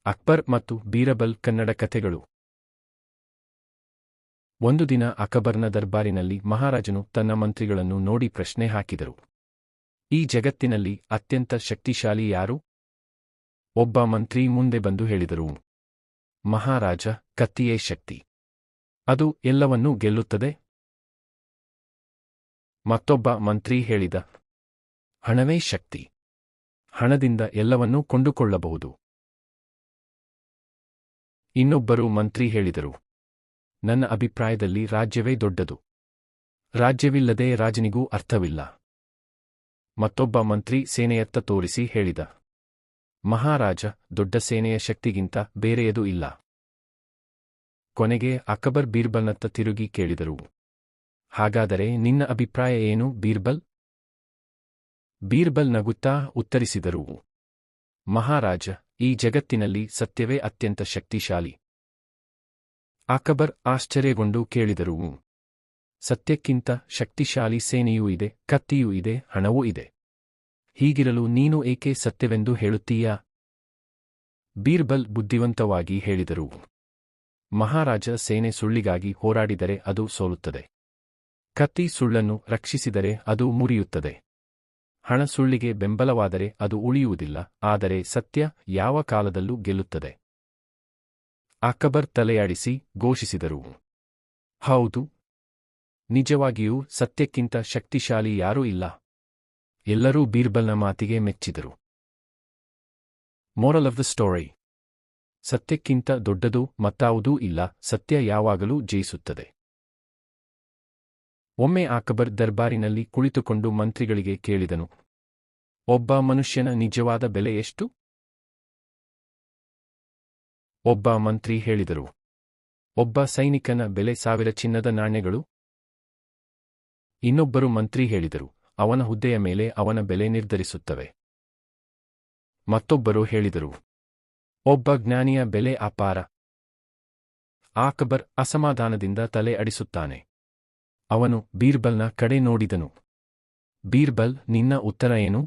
ಅಕ್ಬರ್ ಮತ್ತು ಬೀರಬಲ್ ಕನ್ನಡ ಕಥೆಗಳು. ಒಂದು ದಿನ ಅಕಬರ್ನ ದರ್ಬಾರಿನಲ್ಲಿ ಮಹಾರಾಜನು ತನ್ನ ಮಂತ್ರಿಗಳನ್ನು ನೋಡಿ ಪ್ರಶ್ನೆ ಹಾಕಿದರು. ಈ ಜಗತ್ತಿನಲ್ಲಿ ಅತ್ಯಂತ ಶಕ್ತಿಶಾಲಿ ಯಾರು? ಒಬ್ಬ ಮಂತ್ರಿ ಮುಂದೆ ಬಂದು ಹೇಳಿದರು, ಮಹಾರಾಜ, ಕತ್ತಿಯೇ ಶಕ್ತಿ. ಅದು ಎಲ್ಲವನ್ನೂ ಗೆಲ್ಲುತ್ತದೆ. ಮತ್ತೊಬ್ಬ ಮಂತ್ರಿ ಹೇಳಿದ, ಹಣವೇ ಶಕ್ತಿ. ಹಣದಿಂದ ಎಲ್ಲವನ್ನೂ ಕೊಂಡುಕೊಳ್ಳಬಹುದು. ಇನ್ನೊಬ್ಬರು ಮಂತ್ರಿ ಹೇಳಿದರು, ನನ್ನ ಅಭಿಪ್ರಾಯದಲ್ಲಿ ರಾಜ್ಯವೇ ದೊಡ್ಡದು. ರಾಜ್ಯವಿಲ್ಲದೆ ರಾಜನಿಗೂ ಅರ್ಥವಿಲ್ಲ. ಮತ್ತೊಬ್ಬ ಮಂತ್ರಿ ಸೇನೆಯತ್ತ ತೋರಿಸಿ ಹೇಳಿದ, ಮಹಾರಾಜ, ದೊಡ್ಡ ಸೇನೆಯ ಶಕ್ತಿಗಿಂತ ಬೇರೆಯದೂ ಇಲ್ಲ. ಕೊನೆಗೆ ಅಕಬರ್ ಬೀರ್ಬಲ್ನತ್ತ ತಿರುಗಿ ಕೇಳಿದರು, ಹಾಗಾದರೆ ನಿನ್ನ ಅಭಿಪ್ರಾಯ ಏನು ಬೀರ್ಬಲ್? ಬೀರ್ಬಲ್ ನಗುತ್ತಾ ಉತ್ತರಿಸಿದರು, ಮಹಾರಾಜ, ಈ ಜಗತ್ತಿನಲ್ಲಿ ಸತ್ಯವೇ ಅತ್ಯಂತ ಶಕ್ತಿಶಾಲಿ. ಅಕಬರ್ ಆಶ್ಚರ್ಯಗೊಂಡು ಕೇಳಿದರು, ಸತ್ಯಕ್ಕಿಂತ ಶಕ್ತಿಶಾಲಿ ಸೇನೆಯೂ ಇದೆ, ಕತ್ತಿಯೂ ಇದೆ, ಹಣವೂ ಇದೆ. ಹೀಗಿರಲು ನೀನು ಏಕೆ ಸತ್ಯವೆಂದು ಹೇಳುತ್ತೀಯಾ? ಬೀರ್ಬಲ್ ಬುದ್ಧಿವಂತವಾಗಿ ಹೇಳಿದರು, ಮಹಾರಾಜ, ಸೇನೆ ಸುಳ್ಳಿಗಾಗಿ ಹೋರಾಡಿದರೆ ಅದು ಸೋಲುತ್ತದೆ. ಕತ್ತಿ ಸುಳ್ಳನ್ನು ರಕ್ಷಿಸಿದರೆ ಅದು ಮುರಿಯುತ್ತದೆ. ಹಣ ಸುಳ್ಳಿಗೆ ಬೆಂಬಲವಾದರೆ ಅದು ಉಳಿಯುವುದಿಲ್ಲ, ಆದರೆ ಸತ್ಯ ಯಾವ ಕಾಲದಲ್ಲೂ ಗೆಲ್ಲುತ್ತದೆ. ಅಕಬರ್ ತಲೆಯಾಡಿಸಿ ಘೋಷಿಸಿದರು, ಹೌದು, ನಿಜವಾಗಿಯೂ ಸತ್ಯಕ್ಕಿಂತ ಶಕ್ತಿಶಾಲಿ ಯಾರೂ ಇಲ್ಲ. ಎಲ್ಲರೂ ಬೀರ್ಬಲ್ನ ಮಾತಿಗೆ ಮೆಚ್ಚಿದರು. ಮೋರಲ್ ಆಫ್ ದ ಸ್ಟೋರಿ: ಸತ್ಯಕ್ಕಿಂತ ದೊಡ್ಡದು ಮತ್ತಾವುದೂ ಇಲ್ಲ, ಸತ್ಯ ಯಾವಾಗಲೂ ಜಯಿಸುತ್ತದೆ. ಒಮ್ಮೆ ಅಕಬರ್ ದರ್ಬಾರಿನಲ್ಲಿ ಕುಳಿತುಕೊಂಡು ಮಂತ್ರಿಗಳಿಗೆ ಕೇಳಿದನು, ಒಬ್ಬ ಮನುಷ್ಯನ ನಿಜವಾದ ಬೆಲೆ ಎಷ್ಟು? ಒಬ್ಬ ಮಂತ್ರಿ ಹೇಳಿದರು, ಒಬ್ಬ ಸೈನಿಕನ ಬೆಲೆ 1000 ಚಿನ್ನದ ನಾಣ್ಯಗಳು. ಇನ್ನೊಬ್ಬರು ಮಂತ್ರಿ ಹೇಳಿದರು, ಅವನ ಹುದ್ದೆಯ ಮೇಲೆ ಅವನ ಬೆಲೆ ನಿರ್ಧರಿಸುತ್ತವೆ. ಮತ್ತೊಬ್ಬರು ಹೇಳಿದರು, ಒಬ್ಬ ಜ್ಞಾನಿಯ ಬೆಲೆ ಅಪಾರ. ಅಕಬರ್ ಅಸಮಾಧಾನದಿಂದ ತಲೆ ಅಡಿಸುತ್ತಾನೆ. ಅವನು ಬೀರ್ಬಲ್ನ ಕಡೆ ನೋಡಿದನು. ಬೀರ್ಬಲ್, ನಿನ್ನ ಉತ್ತರ ಏನು?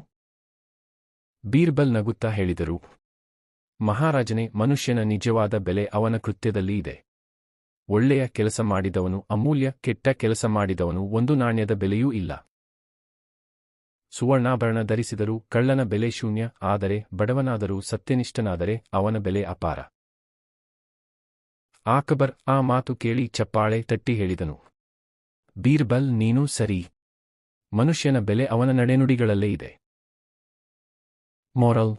ಬೀರ್ಬಲ್ ನಗುತ್ತಾ ಹೇಳಿದರು, ಮಹಾರಾಜನೇ, ಮನುಷ್ಯನ ನಿಜವಾದ ಬೆಲೆ ಅವನ ಕೃತ್ಯದಲ್ಲಿ ಇದೆ. ಒಳ್ಳೆಯ ಕೆಲಸ ಮಾಡಿದವನು ಅಮೂಲ್ಯ, ಕೆಟ್ಟ ಕೆಲಸ ಮಾಡಿದವನು ಒಂದು ನಾಣ್ಯದ ಬೆಲೆಯೂ ಇಲ್ಲ. ಸುವರ್ಣಾಭರಣ ಧರಿಸಿದರೂ ಕಳ್ಳನ ಬೆಲೆ ಶೂನ್ಯ, ಆದರೆ ಬಡವನಾದರೂ ಸತ್ಯನಿಷ್ಠನಾದರೆ ಅವನ ಬೆಲೆ ಅಪಾರ. ಅಕಬರ್ ಆ ಮಾತು ಕೇಳಿ ಚಪ್ಪಾಳೆ ತಟ್ಟಿ ಹೇಳಿದನು, ಬೀರ್ಬಲ್, ನೀನೂ ಸರಿ. ಮನುಷ್ಯನ ಬೆಲೆ ಅವನ ನಡೆನುಡಿಗಳಲ್ಲೇ ಇದೆ. ಮೋರಲ್: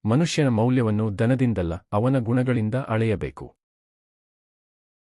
ಮನುಷ್ಯನ ಮೌಲ್ಯವನ್ನು ಧನದಿಂದಲ್ಲ, ಅವನ ಗುಣಗಳಿಂದ ಅಳೆಯಬೇಕು.